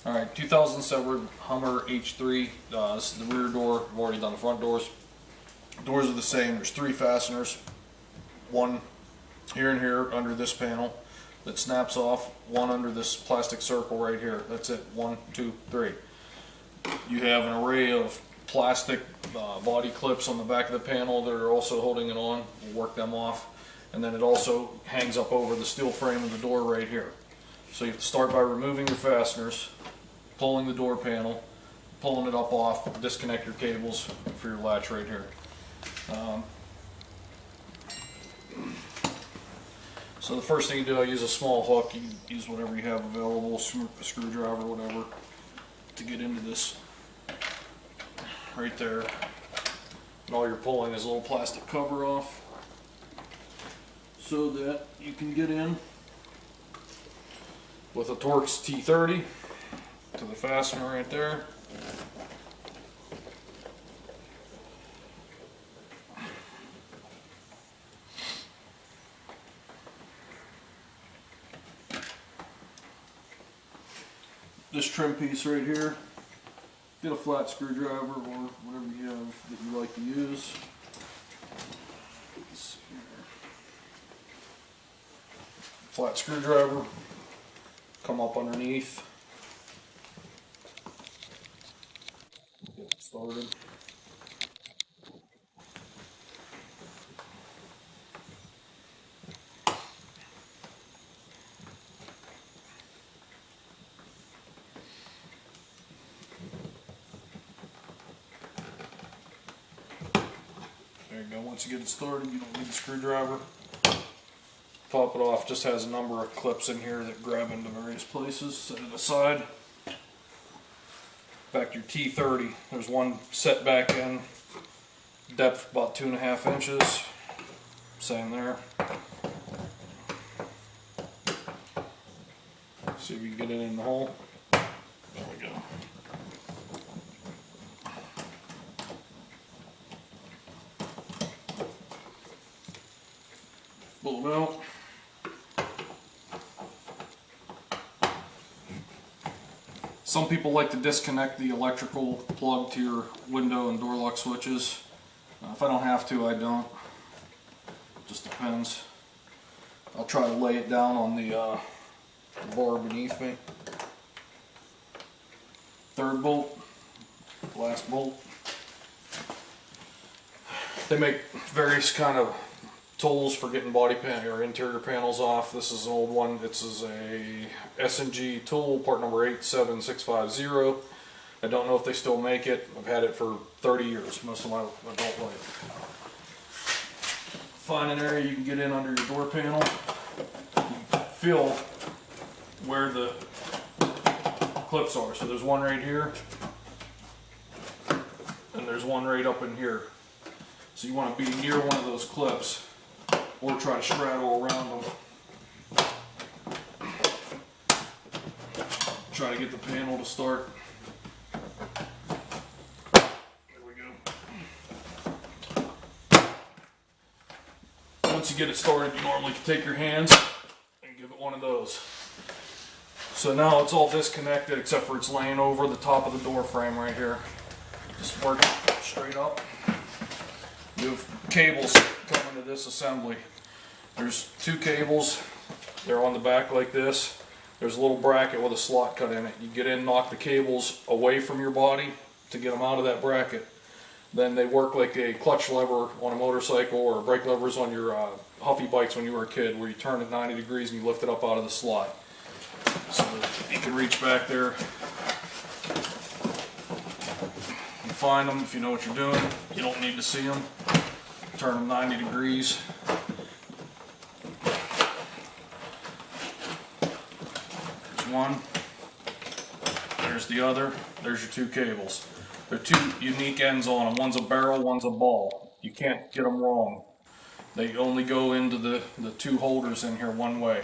Alright, 2007 Hummer H3. This is the rear door. I've already done the front doors. Doors are the same. There's 3 fasteners. One here and here under this panel that snaps off. One under this plastic circle right here. That's it. 1, 2, 3. You have an array of plastic body clips on the back of the panel that are also holding it on. We'll work them off. And then it also hangs up over the steel frame of the door right here. So you have to start by removing your fasteners, pulling the door panel, pulling it up off, disconnect your cables for your latch right here. So the first thing you do, I use a small hook. You can use whatever you have available, a screwdriver, whatever, to get into this right there. And all you're pulling is a little plastic cover off so that you can get in with a Torx T30 to the fastener right there. This trim piece right here, get a flat screwdriver or whatever you have that you like to use. Flat screwdriver, come up underneath, get it started. There you go. Once you get it started, you don't need the screwdriver. Pop it off. Just has a number of clips in here that grab into various places. Set it aside. Back to your T30. There's one set back in. Depth about 2.5 inches. Same there. See if we can get it in the hole. There we go. Pull it out. Some people like to disconnect the electrical plug to your window and door lock switches. If I don't have to, I don't. Just depends. I'll try to lay it down on the bar beneath me. Third bolt, last bolt. They make various kind of tools for getting body panel or interior panels off. This is an old one. This is a S&G tool, part number 87650. I don't know if they still make it. I've had it for 30 years, most of my adult life. Find an area you can get in under your door panel. Feel where the clips are. So there's one right here, and there's one right up in here. So you want to be near one of those clips, or try to straddle around them. Try to get the panel to start. There we go. Once you get it started, you normally can take your hands and give it one of those. So now it's all disconnected except for it's laying over the top of the door frame right here. Just work it straight up. You have cables coming to this assembly. There's 2 cables. They're on the back like this. There's a little bracket with a slot cut in it. You get in, knock the cables away from your body to get them out of that bracket. Then they work like a clutch lever on a motorcycle or brake levers on your Huffy bikes when you were a kid, where you turn it 90 degrees and you lift it up out of the slot. So you can reach back there. You find them if you know what you're doing. You don't need to see them. Turn them 90 degrees. There's one. There's the other. There's your 2 cables. There are 2 unique ends on them. One's a barrel, one's a ball. You can't get them wrong. They only go into the 2 holders in here one way.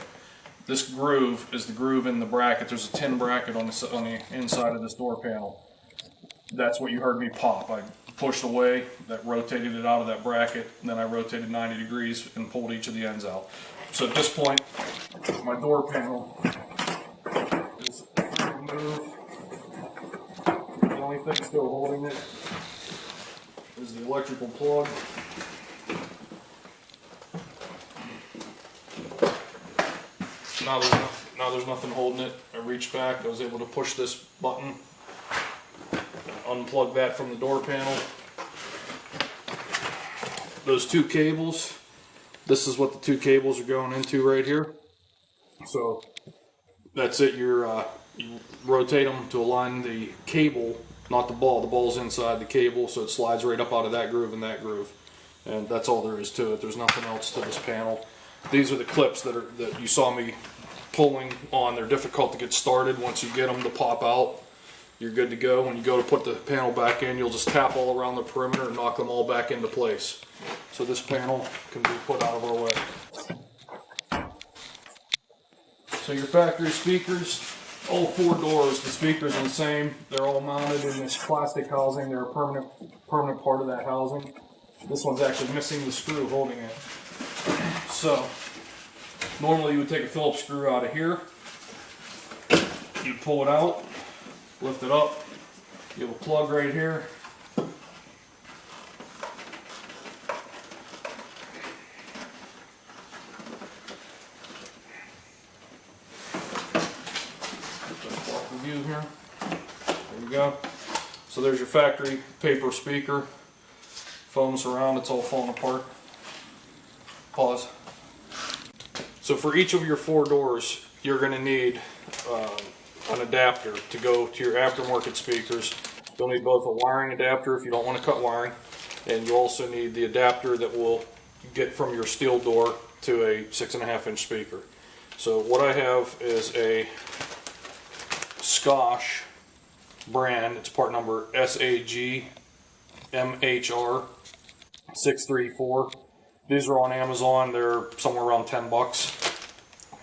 This groove is the groove in the bracket. There's a tin bracket on the inside of this door panel. That's what you heard me pop. I pushed away, that rotated it out of that bracket, and then I rotated 90 degrees and pulled each of the ends out. So at this point, my door panel is removed. thing still holding it is the electrical plug. Now there's nothing holding it. I reached back, I was able to push this button, unplug that from the door panel. Those two cables, this is what the two cables are going into right here. So that's it, you rotate them to align the cable, not the ball. The ball's inside the cable, so it slides right up out of that groove and that groove. And that's all there is to it. There's nothing else to this panel. These are the clips that you saw me pulling on. They're difficult to get started. Once you get them to pop out, you're good to go. When you go to put the panel back in, you'll just tap all around the perimeter and knock them all back into place. So this panel can be put out of our way. So your factory speakers, all four doors, the speakers are the same. They're all mounted in this plastic housing. They're a permanent part of that housing. This one's actually missing the screw holding it. So normally you would take a Phillips screw out of here. You'd pull it out, lift it up. You have a plug right here. View here. There you go. So there's your factory paper speaker. Foams around, it's all falling apart. Pause. So for each of your four doors, you're going to need an adapter to go to your aftermarket speakers. You'll need both a wiring adapter if you don't want to cut wiring, and you also need the adapter that will get from your steel door to a 6.5-inch speaker. So what I have is a Scotch brand. It's part number SAGMHR 634. These are on Amazon. They're somewhere around 10 bucks,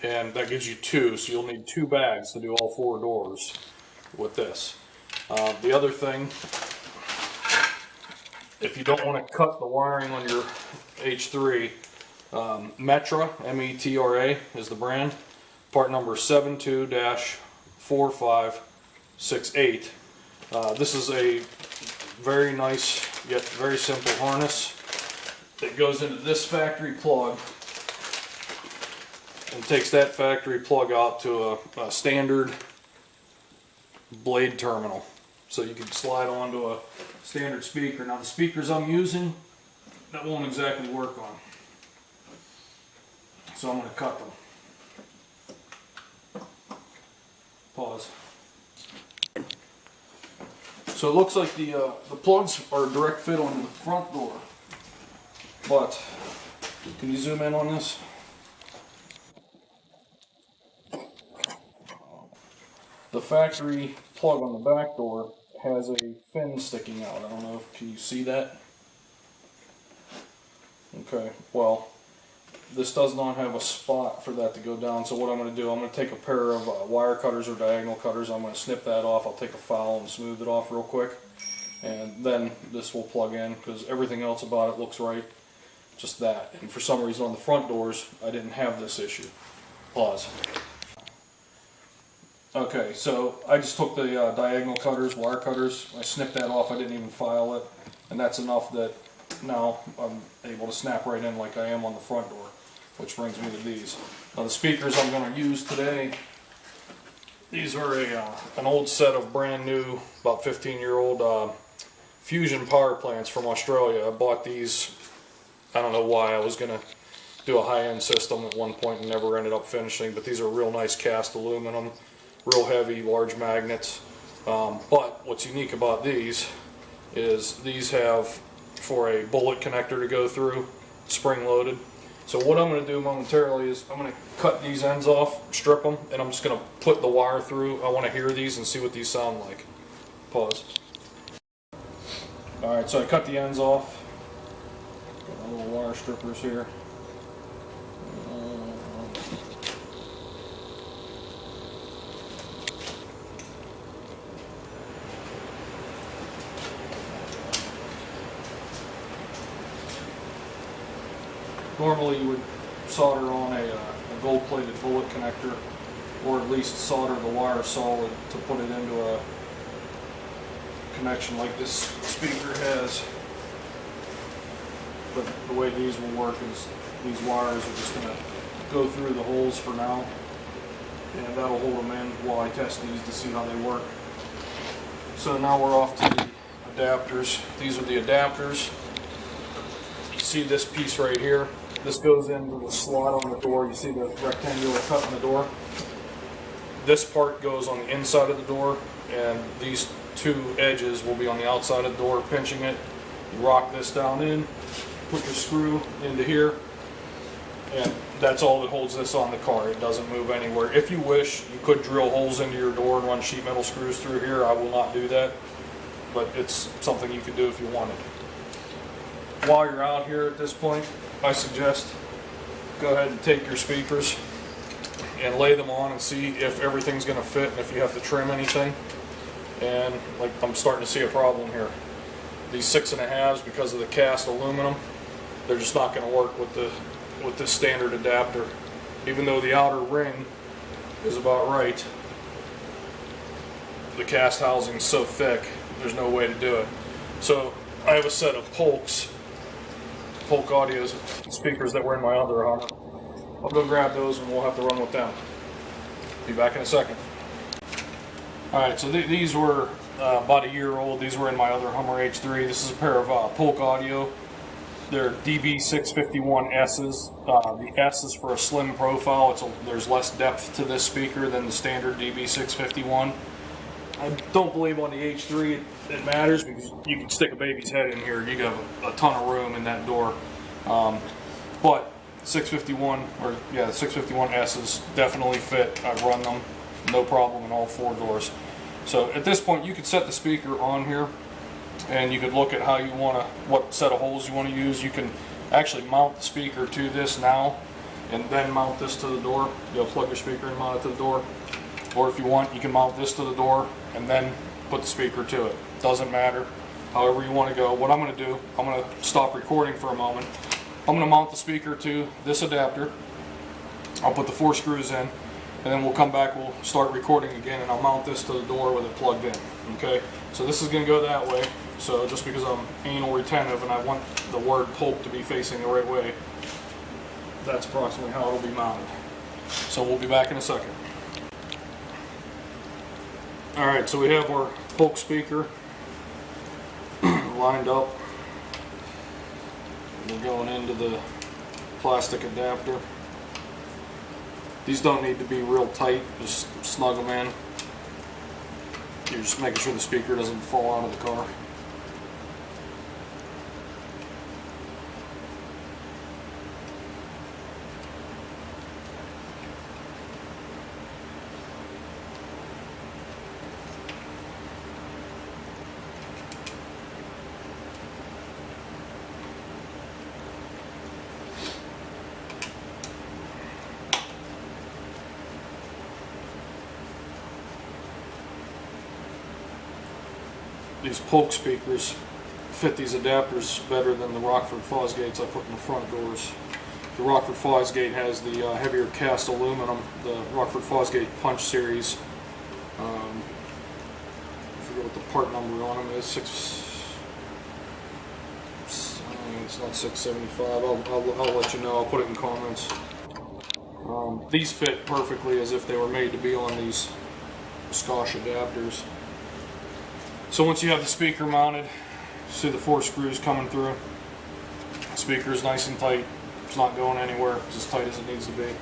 and that gives you two. So you'll need two bags to do all four doors with this. The other thing, if you don't want to cut the wiring on your H3, Metra, M-E-T-R-A is the brand. Part number 72-4568. This is a very nice yet very simple harness. It goes into this factory plug and takes that factory plug out to a standard blade terminal. So you can slide onto a standard speaker. Now the speakers I'm using, that won't exactly work on. So I'm going to cut them. Pause. So it looks like the plugs are a direct fit onto the front door. But, can you zoom in on this? The factory plug on the back door has a fin sticking out. I don't know if can you see that? Okay, well, this does not have a spot for that to go down. So what I'm going to do, I'm going to take a pair of wire cutters or diagonal cutters. I'm going to snip that off. I'll take a file and smooth it off real quick. And then this will plug in because everything else about it looks right. Just that. And for some reason on the front doors, I didn't have this issue. Pause. Okay, so I just took the diagonal cutters, wire cutters, I snipped that off, I didn't even file it, and that's enough that now I'm able to snap right in like I am on the front door, which brings me to these. Now the speakers I'm going to use today, these are an old set of brand new, about 15-year-old Fusion power plants from Australia. I bought these, I don't know why, I was going to do a high-end system at one point and never ended up finishing, but these are real nice cast aluminum, real heavy, large magnets. But what's unique about these is these have for a bullet connector to go through, spring-loaded. So what I'm going to do momentarily is I'm going to cut these ends off, strip them, and I'm just going to put the wire through. I want to hear these and see what these sound like. Pause. Alright, so I cut the ends off. Got my little wire strippers here. Normally you would solder on a gold-plated bullet connector, or at least solder the wire solid to put it into connection like this speaker has. But the way these will work is these wires are just going to go through the holes for now, and that'll hold them in while I test these to see how they work. So now we're off to the adapters. These are the adapters. You see this piece right here? This goes into the slot on the door. You see the rectangular cut in the door? This part goes on the inside of the door, and these two edges will be on the outside of the door, pinching it. You rock this down in, put your screw into here, and that's all that holds this on the car. It doesn't move anywhere. If you wish, you could drill holes into your door and run sheet metal screws through here. I will not do that, but it's something you could do if you wanted. While you're out here at this point, I suggest go ahead and take your speakers and lay them on and see if everything's going to fit and if you have to trim anything. And like, I'm starting to see a problem here. These 6.5s, because of the cast aluminum, they're just not going to work with this standard adapter. Even though the outer ring is about right, the cast housing is so thick, there's no way to do it. So I have a set of Polk audio speakers that were in my other Hummer. I'll go grab those and we'll have to run with them. Be back in a second. Alright, so these were about a year old. These were in my other Hummer H3. This is a pair of Polk audio. They're DB651S's. The S is for a slim profile. There's less depth to this speaker than the standard DB651. I don't believe on the H3 it matters, because you can stick a baby's head in here and you have a ton of room in that door. But 651, or yeah, the 651S's definitely fit. I've run them, no problem in all 4 doors. So at this point, you could set the speaker on here, and you could look at how you want to, what set of holes you want to use. You can actually mount the speaker to this now, and then mount this to the door. You'll plug your speaker and mount it to the door. Or if you want, you can mount this to the door and then put the speaker to it. Doesn't matter. However you want to go. What I'm going to do, I'm going to stop recording for a moment. I'm going to mount the speaker to this adapter. I'll put the 4 screws in, and then we'll come back, we'll start recording again, and I'll mount this to the door with it plugged in. Okay? So this is going to go that way. So just because I'm anal retentive and I want the word Polk to be facing the right way, that's approximately how it'll be mounted. So we'll be back in a second. Alright, so we have our Polk speaker lined up. We're going into the plastic adapter. These don't need to be real tight, just snug them in. You're just making sure the speaker doesn't fall out of the car. These Polk speakers fit these adapters better than the Rockford Fosgates I put in the front doors. The Rockford Fosgate has the heavier cast aluminum, the Rockford Fosgate Punch Series. I forget what the part number on them is. It's not 675. I'll let you know. I'll put it in comments. These fit perfectly as if they were made to be on these Scotch adapters. So once you have the speaker mounted, see the 4 screws coming through. The speaker is nice and tight. It's not going anywhere. It's as tight as it needs to be.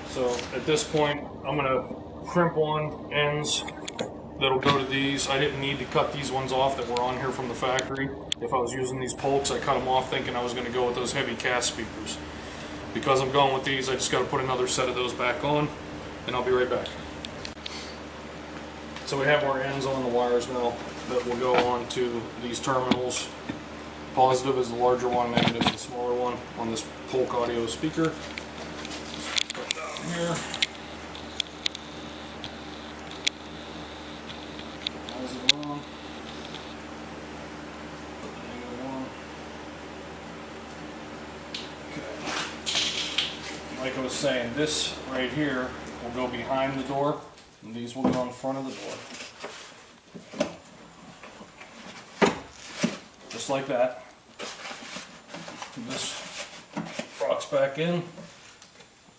So at this point, I'm going to crimp on ends that'll go to these. I didn't need to cut these ones off that were on here from the factory. If I was using these Polks, I cut them off thinking I was going to go with those heavy cast speakers. Because I'm going with these, I just got to put another set of those back on, and I'll be right back. So we have our ends on the wires now that will go on to these terminals. Positive is the larger one, negative is the smaller one on this Polk audio speaker. Just put it down here. Positive on. Put the negative on. Okay. Like I was saying, this right here will go behind the door, and these will go in front of the door. just like that. This rocks back in,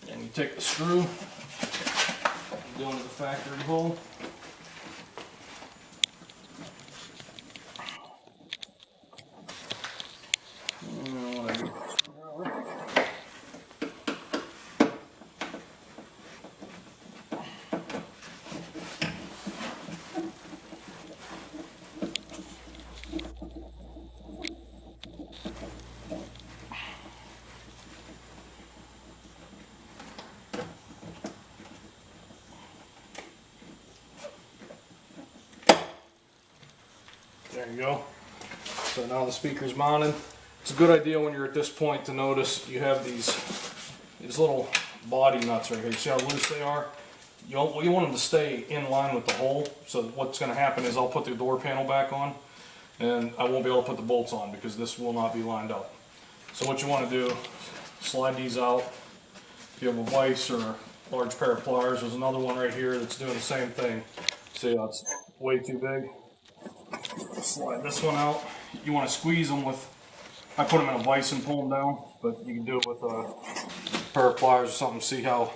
and you take the screw, go into the factory hole. There you go. So now the speaker's mounted. It's a good idea when you're at this point to notice you have these little body nuts right here. See how loose they are? You want them to stay in line with the hole. So what's going to happen is I'll put the door panel back on, and I won't be able to put the bolts on because this will not be lined up. So what you want to do, slide these out. If you have a vise or a large pair of pliers, there's another one right here that's doing the same thing. See how it's way too big? Slide this one out. You want to squeeze them with, I put them in a vise and pull them down, but you can do it with a pair of pliers or something. See how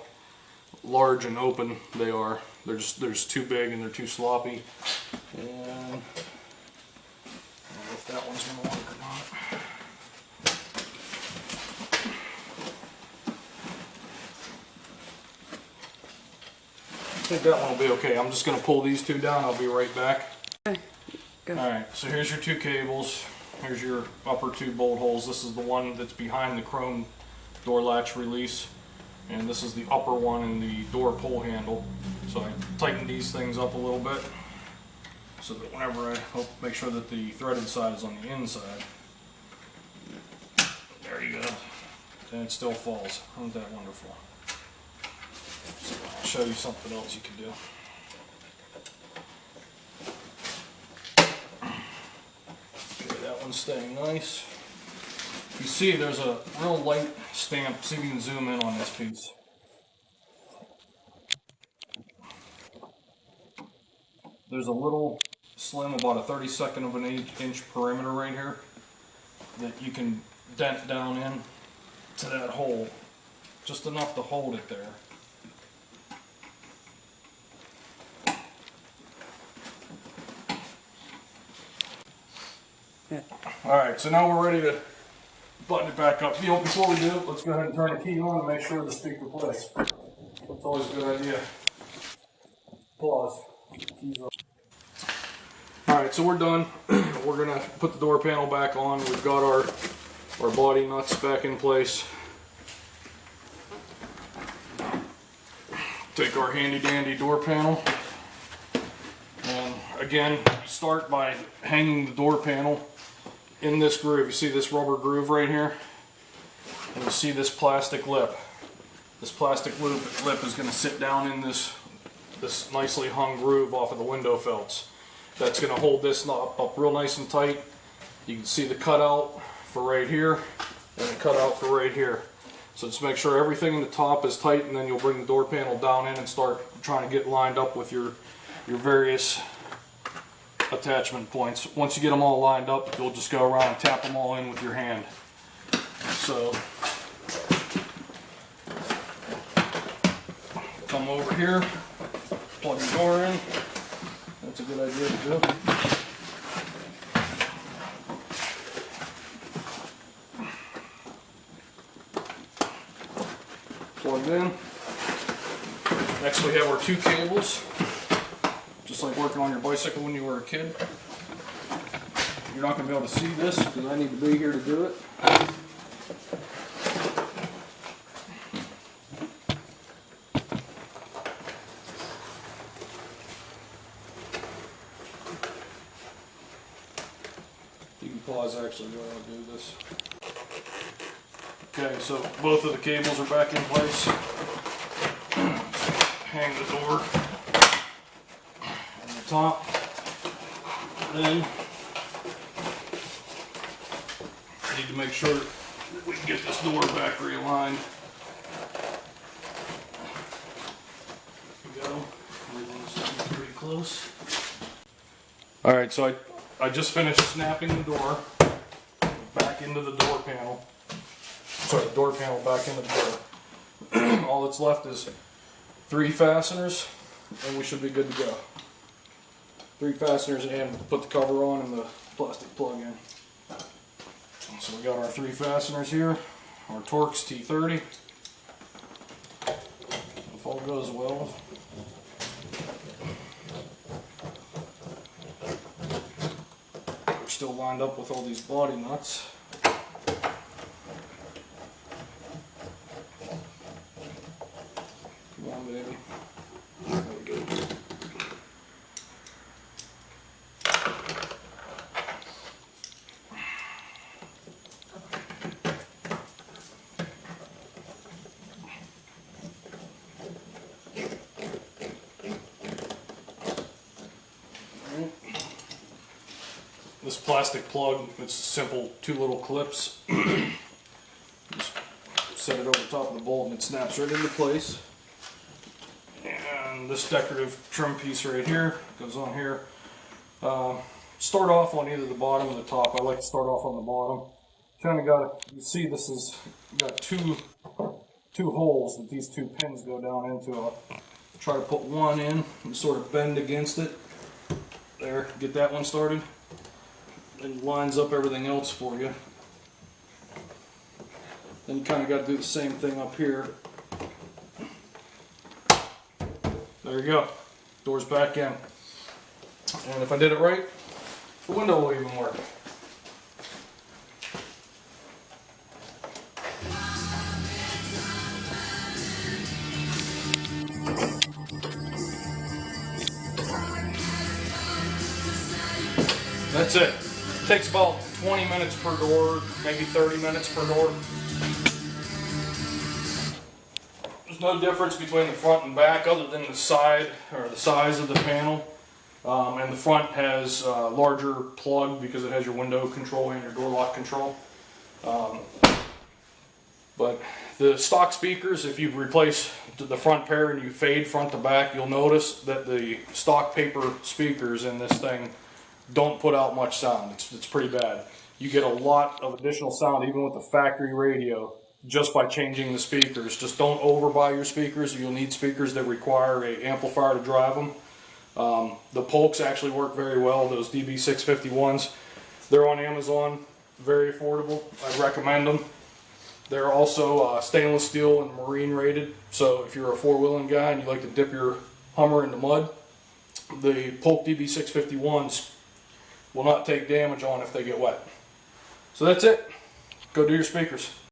large and open they are. They're just too big and they're too sloppy. And I don't know if that one's going to work or not. I think that one will be okay. I'm just going to pull these two down. I'll be right back. Alright, so here's your two cables. Here's your upper two bolt holes. This is the one that's behind the chrome door latch release. And this is the upper one in the door pull handle. So I tightened these things up a little bit so that whenever I make sure that the threaded side is on the inside. There you go. And it still falls. Isn't that wonderful? So I'll show you something else you can do. Staying nice. You see there's a real light stamp. See if you can zoom in on this piece. There's a little slim, about a 32nd of an inch perimeter right here that you can dent down in to that hole. Just enough to hold it there. Yeah. Alright, so now we're ready to button it back up. Before we do, let's go ahead and turn the key on and make sure the speaker plays. That's always a good idea. Pause. Alright, so we're done. We're going to put the door panel back on. We've got our body nuts back in place. Take our handy dandy door panel. And again, start by hanging the door panel in this groove. You see this rubber groove right here? And you see this plastic lip. This plastic lip is going to sit down in this nicely hung groove off of the window felts. That's going to hold this up real nice and tight. You can see the cutout for right here and the cutout for right here. So just make sure everything in the top is tight, and then you'll bring the door panel down in and start trying to get lined up with your various attachment points. Once you get them all lined up, you'll just go around and tap them all in with your hand. So come over here, plug your door in. That's a good idea to do. Plugged in. Next we have our two cables. Just like working on your bicycle when you were a kid. You're not going to be able to see this because I need to be here to do it. You can pause actually while I do this. Okay, so both of the cables are back in place. Hang the door on the top. Then need to make sure that we can get this door back realigned. There we go. Everything's pretty close. Alright, so I just finished snapping the door. back into the door panel. Sorry, the door panel back into the door. All that's left is 3 fasteners, and we should be good to go. 3 fasteners and put the cover on and the plastic plug in. So we got our 3 fasteners here, our Torx T30. If all goes well. We're still lined up with all these body nuts. Come on, baby. There we go. This plastic plug, it's simple 2 little clips. Just set it over top of the bolt and it snaps right into place. And this decorative trim piece right here goes on here. Start off on either the bottom or the top. I like to start off on the bottom. Kind of got, you see this is got two holes that these 2 pins go down into. I'll try to put one in and sort of bend against it. There, get that one started. And lines up everything else for you. Then you kind of got to do the same thing up here. There you go. Door's back in. And if I did it right, the window will even work. That's it. Takes about 20 minutes per door, maybe 30 minutes per door. There's no difference between the front and back other than the side or the size of the panel. And the front has a larger plug because it has your window control and your door lock control. But the stock speakers, if you replace the front pair and you fade front to back, you'll notice that the stock paper speakers in this thing don't put out much sound. It's pretty bad. You get a lot of additional sound even with the factory radio just by changing the speakers. Just don't overbuy your speakers. You'll need speakers that require an amplifier to drive them. The Polks actually work very well, those DB651s. They're on Amazon, very affordable. I recommend them. They're also stainless steel and marine rated, so if you're a 4-wheeling guy and you like to dip your Hummer into mud, the Polk DB651s will not take damage on if they get wet. So that's it. Go do your speakers.